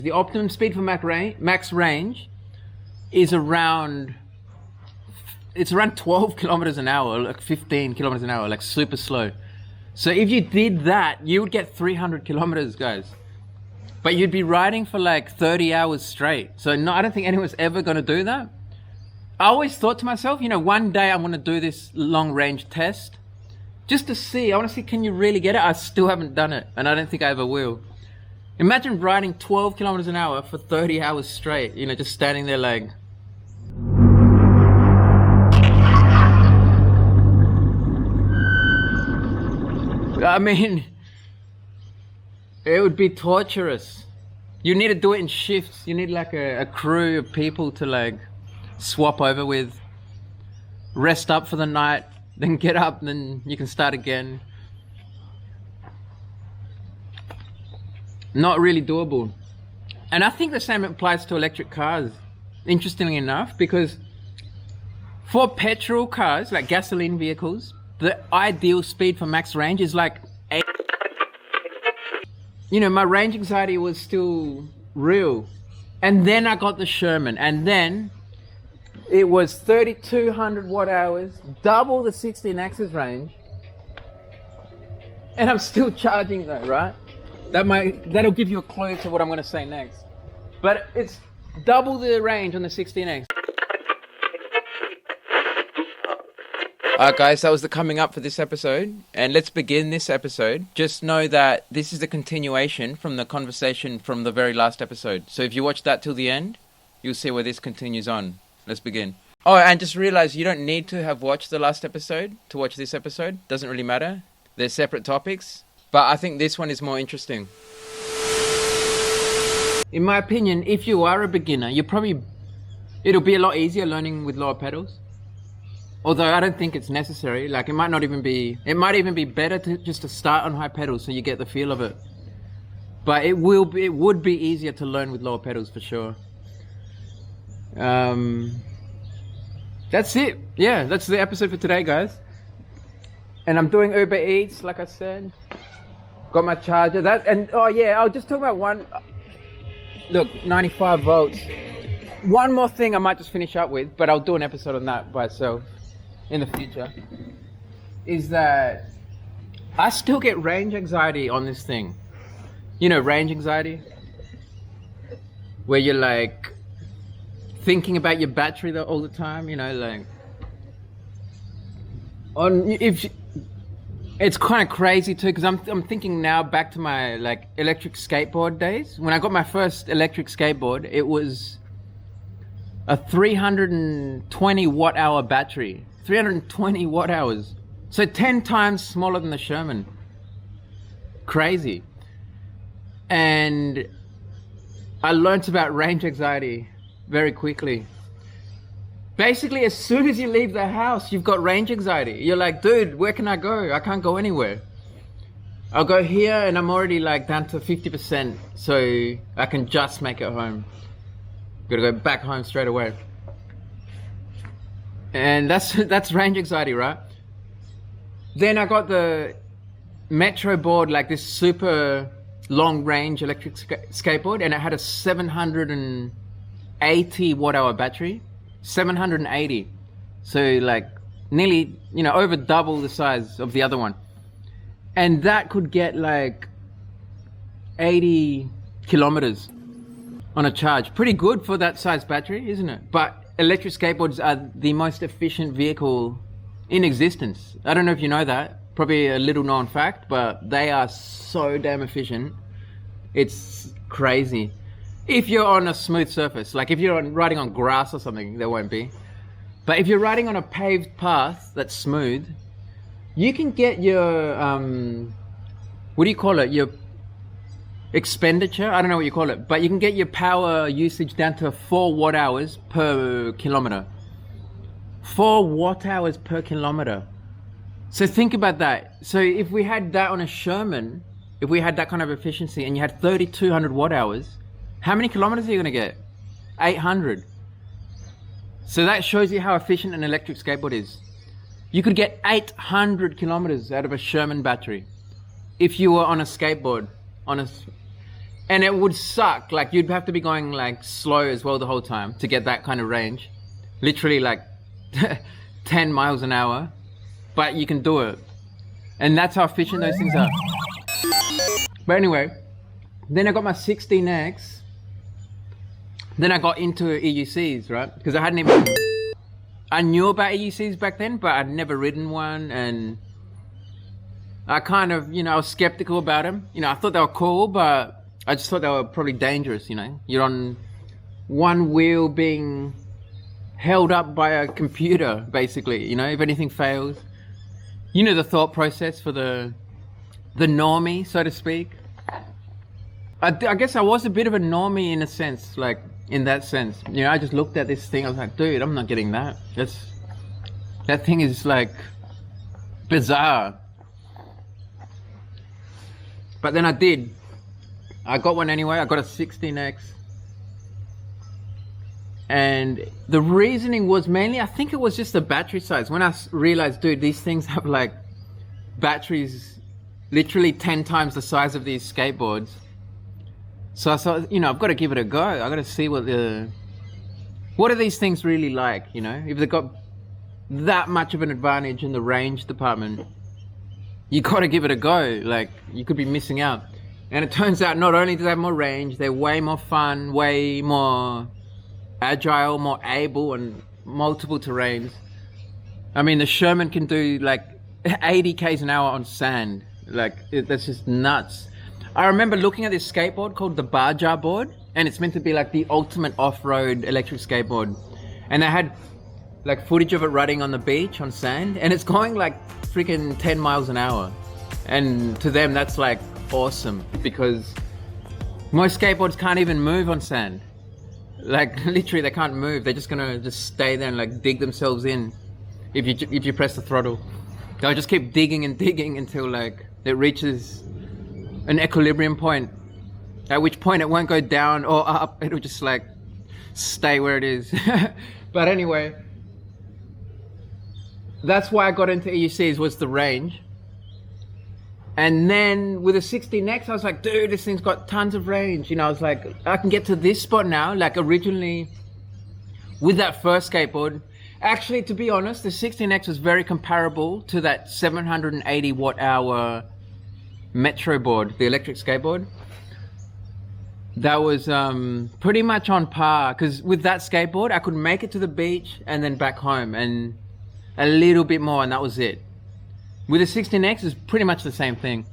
The optimum speed for max range is around, it's around 12 kilometers an hour, like 15 kilometers an hour, like super slow. So if you did that, you would get 300 kilometers, guys. But you'd be riding for like 30 hours straight. So no, I don't think anyone's ever going to do that. I always thought to myself, you know, one day I'm going to do this long range test just to see. I want to see, can you really get it? I still haven't done it, and I don't think I ever will. Imagine riding 12 kilometers an hour for 30 hours straight, you know, just standing there like... I mean, it would be torturous. You need to do it in shifts. You need like a crew of people to like swap over with, rest up for the night, then get up, then you can start again. Not really doable. And I think the same applies to electric cars, interestingly enough, because for petrol cars, like gasoline vehicles, the ideal speed for max range is like 8. You know, my range anxiety was still real. And then I got the Sherman, and then it was 3,200 watt hours, double the 16 axis range. And I'm still charging though, right? That'll give you a clue to what I'm going to say next. But it's double the range on the 16X. Alright guys, that was the coming up for this episode. And let's begin this episode. Just know that this is the continuation from the conversation from the very last episode. So if you watch that till the end, you'll see where this continues on. Let's begin. Oh, and just realize you don't need to have watched the last episode to watch this episode. Doesn't really matter. They're separate topics. But I think this one is more interesting. In my opinion, if you are a beginner, it'll be a lot easier learning with lower pedals. Although I don't think it's necessary. Like it might even be better to start on high pedals so you get the feel of it. But it would be easier to learn with lower pedals for sure. That's it. Yeah, that's the episode for today, guys. And I'm doing Uber Eats, like I said. Got my charger. Oh yeah, I'll just talk about one. Look, 95 volts. One more thing I might just finish up with, but I'll do an episode on that by itself in the future. Is that I still get range anxiety on this thing. You know, range anxiety? Where you're like thinking about your battery all the time, you know, like it's kind of crazy too, because I'm thinking now back to my like electric skateboard days. When I got my first electric skateboard, it was a 320 watt hour battery. 320 watt hours. So 10 times smaller than the Sherman. Crazy. And I learnt about range anxiety very quickly. Basically, as soon as you leave the house, you've got range anxiety. You're like, dude, where can I go? I can't go anywhere. I'll go here and I'm already like down to 50%, so I can just make it home. Gotta go back home straight away. And that's range anxiety, right? Then I got the Metro board, like this super long range electric skateboard, and it had a 780 watt hour battery. 780. So like nearly, you know, over double the size of the other one. And that could get like 80 kilometers on a charge. Pretty good for that size battery, isn't it? But electric skateboards are the most efficient vehicle in existence. I don't know if you know that. Probably a little known fact, but they are so damn efficient. It's crazy. If you're on a smooth surface, like if you're riding on grass or something, there won't be. But if you're riding on a paved path that's smooth, you can get your, what do you call it? Your expenditure? I don't know what you call it, but you can get your power usage down to 4 watt hours per kilometer. 4 watt hours per kilometer. So think about that. So if we had that on a Sherman, if we had that kind of efficiency and you had 3,200 watt hours, how many kilometers are you going to get? 800. So that shows you how efficient an electric skateboard is. You could get 800 kilometers out of a Sherman battery if you were on a skateboard. And it would suck. Like you'd have to be going like slow as well the whole time to get that kind of range. Literally like 10 miles an hour, but you can do it. And that's how efficient those things are. But anyway, then I got my 16X. Then I got into EUCs, right? Because I knew about EUCs back then, but I'd never ridden one. And I kind of, I was skeptical about them. I thought they were cool, but I just thought they were probably dangerous, You're on one wheel being held up by a computer, basically, if anything fails. The thought process for the normie, so to speak. I guess I was a bit of a normie in a sense, like in that sense. I just looked at this thing, I was like, dude, I'm not getting that. That thing is like bizarre. But then I did. I got one anyway. I got a 16X. And the reasoning was mainly, I think it was just the battery size. When I realized, dude, these things have like batteries literally 10 times the size of these skateboards. So I thought, I've got to give it a go. I've got to see what are these things really like, If they've got that much of an advantage in the range department, you got to give it a go. Like, you could be missing out. And it turns out not only do they have more range, they're way more fun, way more agile, more able on multiple terrains. I mean, the Sherman can do like 80 k's an hour on sand. Like, that's just nuts. I remember looking at this skateboard called the Baja board, and it's meant to be like the ultimate off-road electric skateboard. And they had like footage of it riding on the beach on sand, and it's going like freaking 10 miles an hour. And to them, that's like awesome, because most skateboards can't even move on sand. Like literally they can't move. They're just gonna just stay there and like dig themselves in if you press the throttle. They'll just keep digging and digging until like it reaches an equilibrium point, at which point it won't go down or up. It'll just like stay where it is. But anyway, that's why I got into EUCs, was the range. And then with a 16X, I was like, dude, this thing's got tons of range. I was like, I can get to this spot now. Like originally, with that first skateboard, actually, to be honest, the 16X was very comparable to that 780 watt hour Metro board, the electric skateboard. That was pretty much on par, because with that skateboard, I could make it to the beach and then back home and a little bit more, and that was it. With the 16X, it's pretty much the same thing.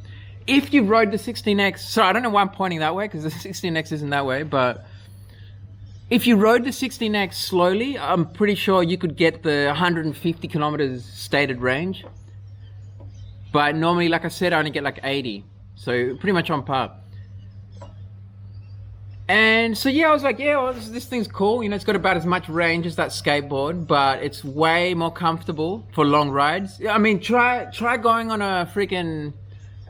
If you rode the 16X, so I don't know why I'm pointing that way, because the 16X isn't that way, but if you rode the 16X slowly, I'm pretty sure you could get the 150 kilometers stated range. But normally, like I said, I only get like 80. So pretty much on par. And so yeah, I was like, yeah, well, this thing's cool. It's got about as much range as that skateboard, but it's way more comfortable for long rides. I mean, try going on a freaking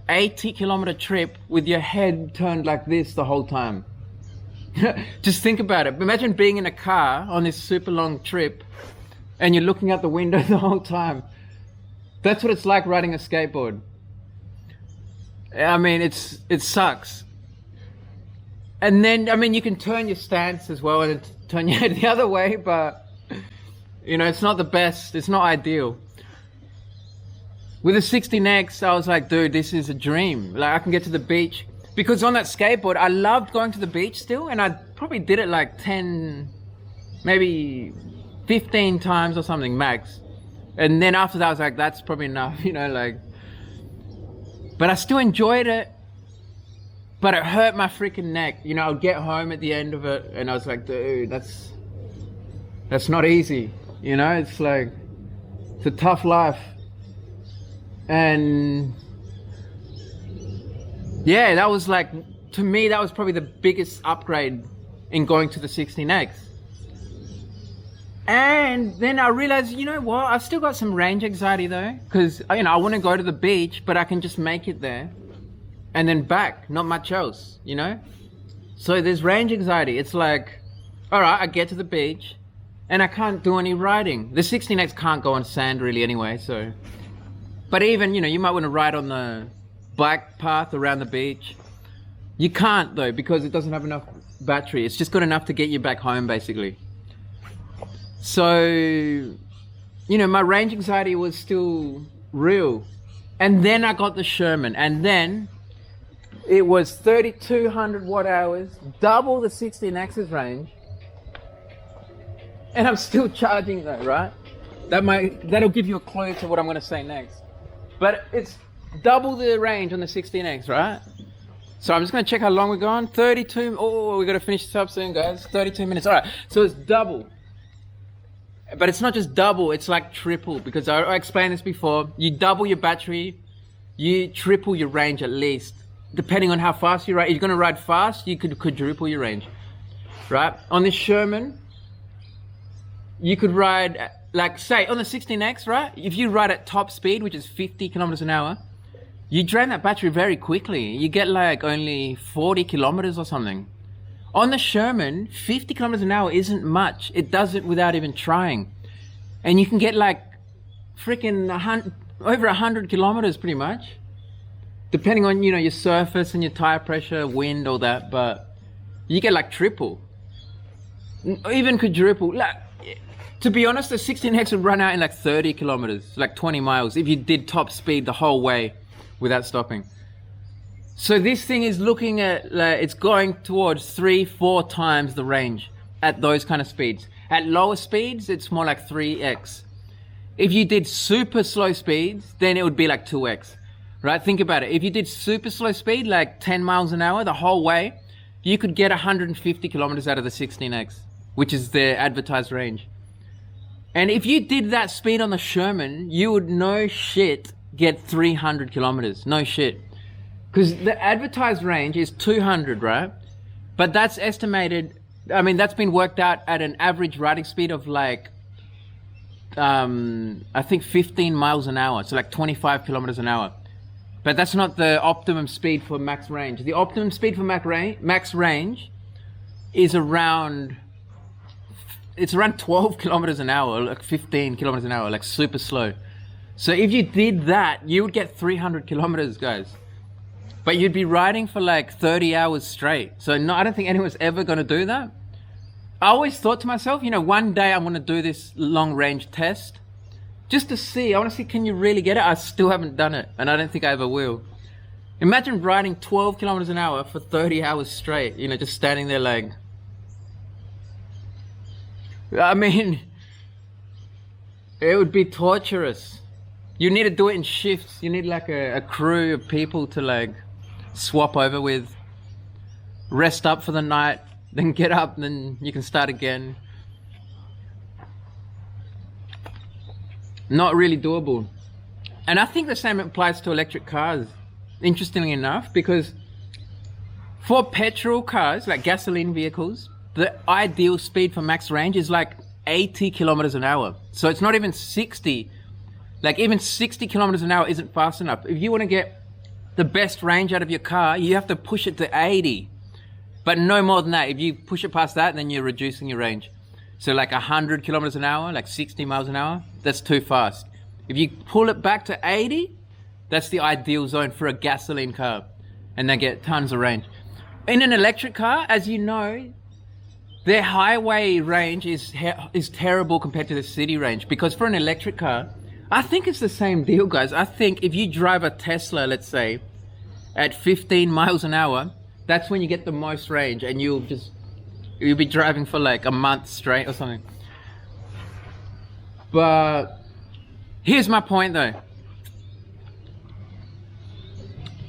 80-kilometer trip with your head turned like this the whole time. Just think about it. Imagine being in a car on this super long trip and you're looking out the window the whole time. That's what it's like riding a skateboard. I mean, it sucks. And then, I mean, you can turn your stance as well and turn your head the other way, but, it's not the best. It's not ideal. With the 16X, I was like, dude, this is a dream. Like, I can get to the beach. Because on that skateboard, I loved going to the beach still, and I probably did it like 10, maybe 15 times or something max. And then after that, I was like, that's probably enough, but I still enjoyed it. But it hurt my freaking neck. I would get home at the end of it and I was like, dude, that's not easy. It's like, it's a tough life. And yeah, that was like, to me, that was probably the biggest upgrade in going to the 16X. And then I realized, what? I've still got some range anxiety though. Because, I want to go to the beach, but I can just make it there. And then back, not much else, So there's range anxiety. It's like, all right, I get to the beach and I can't do any riding. The 16X can't go on sand really anyway, so. But even, you might want to ride on the bike path around the beach. You can't though, because it doesn't have enough battery. It's just got enough to get you back home basically. So, you know, my range anxiety was still real. And then I got the Sherman, and then it was 3,200 watt hours, double the 16X's range. And I'm still charging though, right? That'll give you a clue to what I'm gonna say next. But it's double the range on the 16X, right? So I'm just gonna check how long we're going. 32, oh, we gotta finish this up soon, guys. 32 minutes, all right. So it's double. But it's not just double, it's like triple, because I explained this before. You double your battery, you triple your range at least. Depending on how fast you ride. If you're gonna ride fast, you could quadruple your range, right? On this Sherman, you could ride, like say on the 16X, right? If you ride at top speed, which is 50 kilometers an hour, you drain that battery very quickly. You get like only 40 kilometers or something. On the Sherman, 50 kilometers an hour isn't much. It does it without even trying. And you can get like freaking over 100 kilometers pretty much. Depending on, you know, your surface and your tire pressure, wind, all that, but you get like triple. Even quadruple. Like, to be honest, the 16X would run out in like 30 kilometers, like 20 miles, if you did top speed the whole way without stopping. So this thing is looking at, like, it's going towards 3-4 times the range at those kind of speeds. At lower speeds, it's more like 3x. If you did super slow speeds, then it would be like 2x, right? Think about it. If you did super slow speed, like 10 miles an hour the whole way, you could get 150 kilometers out of the 16X, which is the advertised range. And if you did that speed on the Sherman, you would no shit get 300 kilometers, no shit. Because the advertised range is 200, right? But that's estimated, I mean, that's been worked out at an average riding speed of like, I think 15 miles an hour. So like 25 kilometers an hour. But that's not the optimum speed for max range. The optimum speed for max range is around, it's around 12 kilometers an hour, like 15 kilometers an hour, like super slow. So if you did that, you would get 300 kilometers, guys. But you'd be riding for like 30 hours straight. So no, I don't think anyone's ever going to do that. I always thought to myself, you know, one day I'm going to do this long range test just to see. I want to see, can you really get it? I still haven't done it, and I don't think I ever will. Imagine riding 12 kilometers an hour for 30 hours straight, you know, just standing there like, I mean, it would be torturous. You need to do it in shifts. You need like a crew of people to like swap over with, rest up for the night, then get up, and then you can start again. Not really doable. And I think the same applies to electric cars, interestingly enough, because for petrol cars, like gasoline vehicles, the ideal speed for max range is like 80 kilometers an hour. So it's not even 60. Like even 60 kilometers an hour isn't fast enough. If you want to get the best range out of your car, you have to push it to 80. But no more than that. If you push it past that, then you're reducing your range. So like 100 kilometers an hour, like 60 miles an hour, that's too fast. If you pull it back to 80, that's the ideal zone for a gasoline car. And they get tons of range. In an electric car, as you know, their highway range is terrible compared to the city range. Because for an electric car, I think it's the same deal, guys. I think if you drive a Tesla, let's say, at 15 miles an hour, that's when you get the most range, and you'll be driving for like a month straight or something. But here's my point though.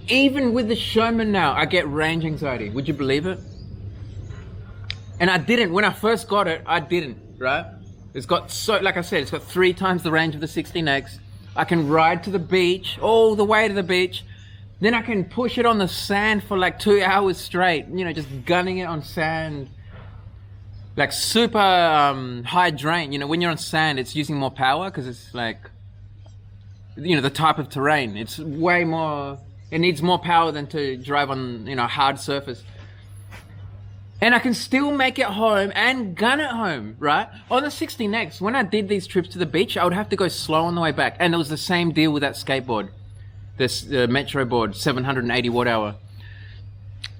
Even with the Sherman now, I get range anxiety. Would you believe it? And I didn't. When I first got it, I didn't, right? It's got, so, like I said, it's got 3 times the range of the 16X. I can ride to the beach, all the way to the beach. Then I can push it on the sand for like 2 hours straight, you know, just gunning it on sand. Like super high drain. You know, when you're on sand, it's using more power because it's like, you know, the type of terrain. It's way more, it needs more power than to drive on, you know, hard surface. And I can still make it home and gun it home, right? On the 16X, when I did these trips to the beach, I would have to go slow on the way back. And it was the same deal with that skateboard. This Metro board, 780 watt hour.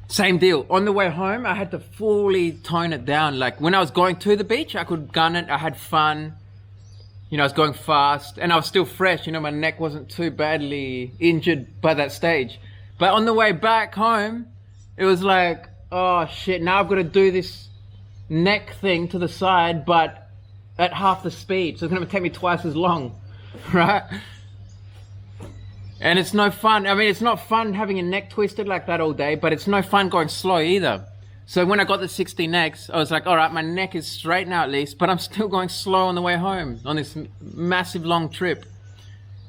Same deal. On the way home, I had to fully tone it down. Like when I was going to the beach, I could gun it. I had fun. You know, I was going fast and I was still fresh. You know, my neck wasn't too badly injured by that stage. But on the way back home, it was like, oh shit, now I've got to do this neck thing to the side, but at half the speed. So it's going to take me twice as long, right? And it's no fun. I mean, it's not fun having your neck twisted like that all day, but it's no fun going slow either. So when I got the 60X, I was like, all right, my neck is straight now at least, but I'm still going slow on the way home on this massive long trip.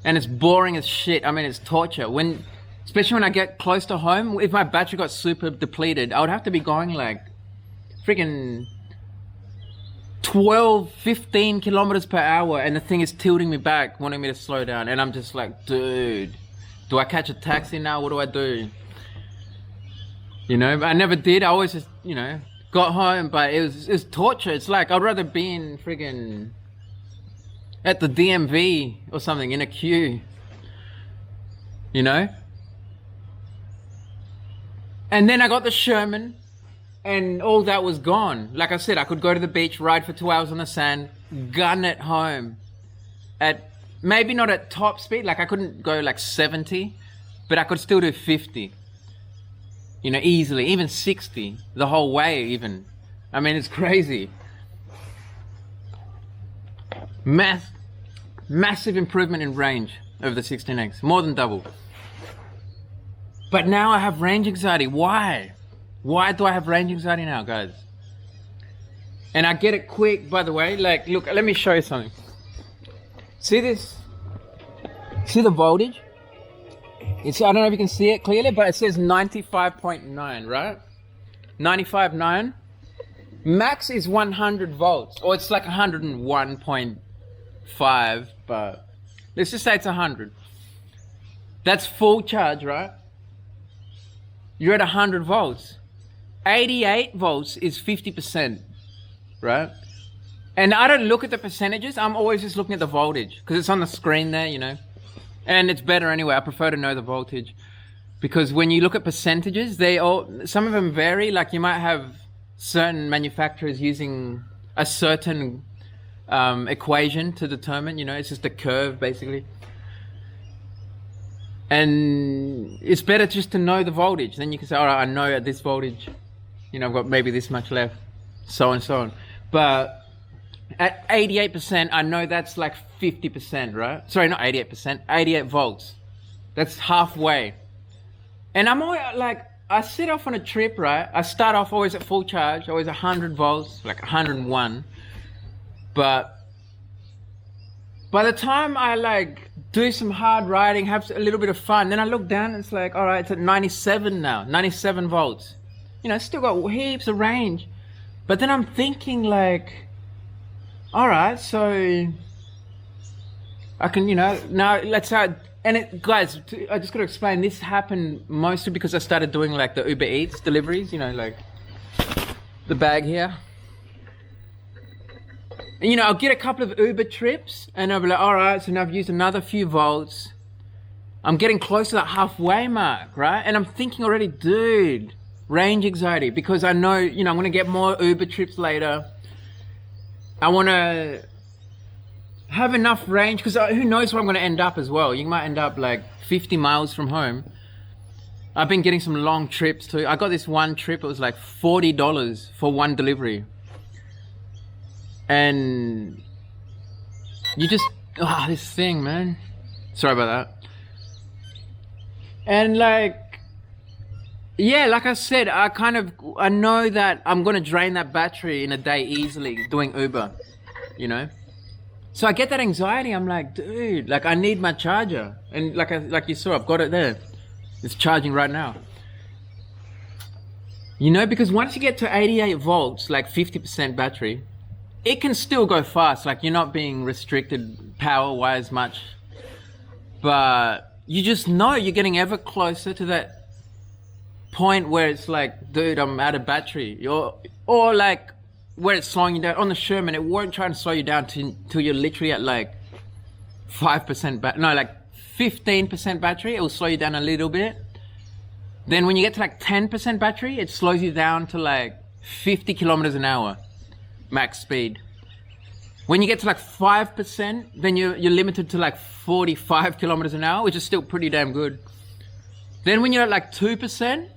And it's boring as shit. I mean, it's torture. Especially when I get close to home, if my battery got super depleted, I would have to be going like freaking 12, 15 kilometers per hour, and the thing is tilting me back, wanting me to slow down. And I'm just like, dude, do I catch a taxi now? What do I do? You know, I never did. I always just, you know, got home, but it was torture. It's like, I'd rather be in friggin' at the DMV or something in a queue, you know? And then I got the Sherman and all that was gone. Like I said, I could go to the beach, ride for 2 hours on the sand, gun it home at, maybe not at top speed. Like I couldn't go like 70, but I could still do 50. You know, easily, even 60, the whole way even. I mean, it's crazy. Massive improvement in range over the 16X, more than double. But now I have range anxiety. Why? Why do I have range anxiety now, guys? And I get it quick, by the way. Like, look, let me show you something. See this? See the voltage? I don't know if you can see it clearly, but it says 95.9, right? 95.9. Max is 100 volts, or it's like 101.5, but let's just say it's 100. That's full charge, right? You're at 100 volts. 88 volts is 50%, right? And I don't look at the percentages. I'm always just looking at the voltage because it's on the screen there, you know. And it's better anyway. I prefer to know the voltage because when you look at percentages, some of them vary. Like you might have certain manufacturers using a certain equation to determine, you know, it's just a curve basically. And it's better just to know the voltage. Then you can say, all right, I know at this voltage, you know, I've got maybe this much left, so and so on. But at 88%, I know that's like 50%, right? Sorry, not 88%, 88 volts. That's halfway. And I'm always like, I set off on a trip, right? I start off always at full charge, always 100 volts, like 101. But by the time I like do some hard riding, have a little bit of fun, then I look down and it's like, all right, it's at 97 now, 97 volts. You know, it's still got heaps of range. But then I'm thinking like, all right, so I can, you know, now let's say, and it, guys, I just got to explain, this happened mostly because I started doing like the Uber Eats deliveries, you know, like the bag here. And, you know, I'll get a couple of Uber trips and I'll be like, all right, so now I've used another few volts. I'm getting close to that halfway mark, right? And I'm thinking already, dude, range anxiety, because I know, you know, I'm going to get more Uber trips later. I want to have enough range because who knows where I'm going to end up as well. You might end up like 50 miles from home. I've been getting some long trips too. I got this one trip, it was like $40 for one delivery. And you just, this thing, man. Sorry about that. And like, yeah, like I said, I know that I'm going to drain that battery in a day easily doing Uber, you know? So I get that anxiety. I'm like, dude, like I need my charger. And like you saw, I've got it there. It's charging right now. You know, because once you get to 88 volts, like 50% battery, it can still go fast. Like you're not being restricted power-wise much. But you just know you're getting ever closer to that point where it's like, dude, I'm out of battery. Or like where it's slowing you down. On the Sherman, it won't try and slow you down till you're literally at like 5% like 15% battery. It will slow you down a little bit. Then when you get to like 10% battery, it slows you down to like 50 kilometers an hour, max speed. When you get to like 5%, then you're limited to like 45 kilometers an hour, which is still pretty damn good. Then when you're at like 2%,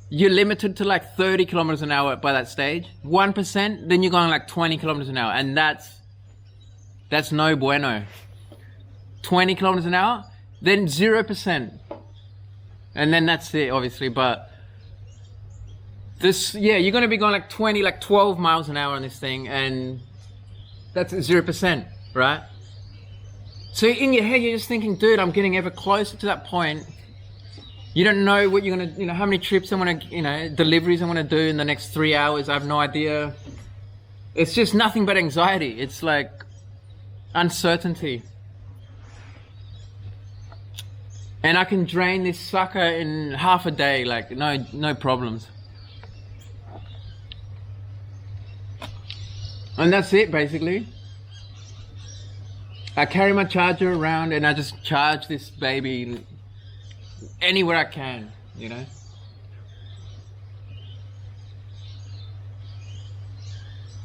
you're limited to like 30 kilometers an hour by that stage. 1%, then you're going like 20 kilometers an hour, and that's no bueno. 20 kilometers an hour, then 0%. And then that's it, obviously, but this, yeah, you're gonna be going like 12 miles an hour on this thing, and that's 0%, right? So in your head, you're just thinking, dude, I'm getting ever closer to that point. You don't know what you're gonna, how many trips I wanna, deliveries I wanna do in the next 3 hours. I have no idea. It's just nothing but anxiety. It's like uncertainty. And I can drain this sucker in half a day, like no problems. And that's it, basically. I carry my charger around and I just charge this baby anywhere I can,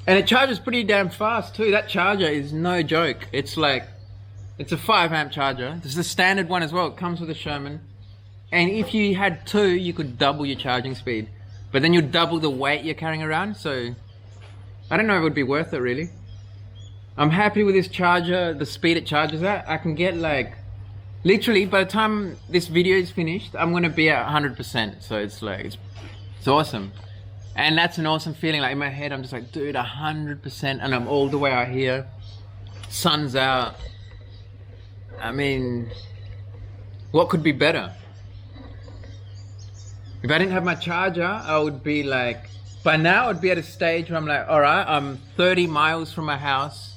And it charges pretty damn fast too. That charger is no joke. It's a 5 amp charger. This is the standard one as well. It comes with a Sherman. And if you had 2, you could double your charging speed. But then you'd double the weight you're carrying around. So I don't know if it would be worth it really. I'm happy with this charger, the speed it charges at. I can get like, literally by the time this video is finished, I'm gonna be at 100%. So it's like, it's awesome. And that's an awesome feeling. Like in my head, I'm just like, dude, 100%. And I'm all the way out here. Sun's out. I mean, what could be better? If I didn't have my charger, I would be like, by now I'd be at a stage where I'm like, all right, I'm 30 miles from my house.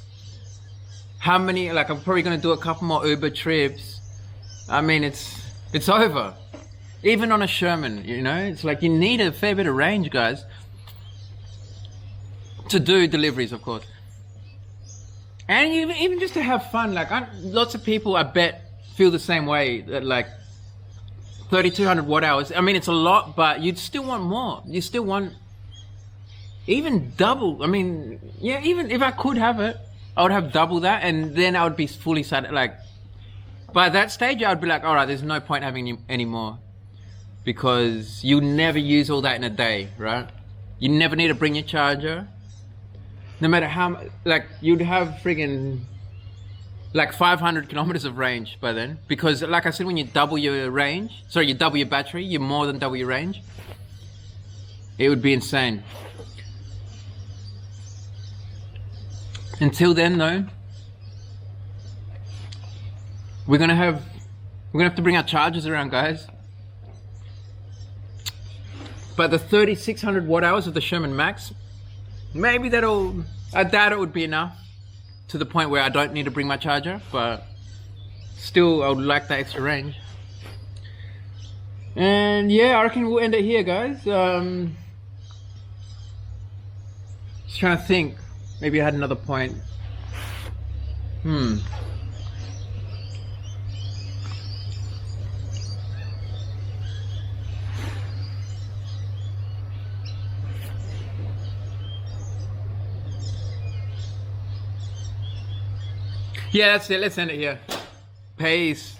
How many, like I'm probably gonna do a couple more Uber trips. I mean, it's over. Even on a Sherman, it's like you need a fair bit of range, guys. To do deliveries, of course. And even just to have fun, like lots of people I bet feel the same way, that like 3,200 watt hours. I mean, it's a lot, but you'd still want more. You still want even double. I mean, yeah, even if I could have it, I would have double that, and then I would be fully satisfied. Like by that stage, I'd be like, all right, there's no point having any more, because you never use all that in a day, right? You never need to bring your charger. No matter how, like you'd have friggin' like 500 kilometers of range by then, because like I said, when you double your range, sorry, you double your battery, you more than double your range. It would be insane. Until then though, we're gonna have to bring our chargers around, guys. But the 3,600 watt hours of the Sherman Max, maybe I doubt it would be enough to the point where I don't need to bring my charger, but still I would like that extra range. And yeah, I reckon we'll end it here, guys. Just trying to think, maybe I had another point. Yeah, that's it. Let's end it here. Peace.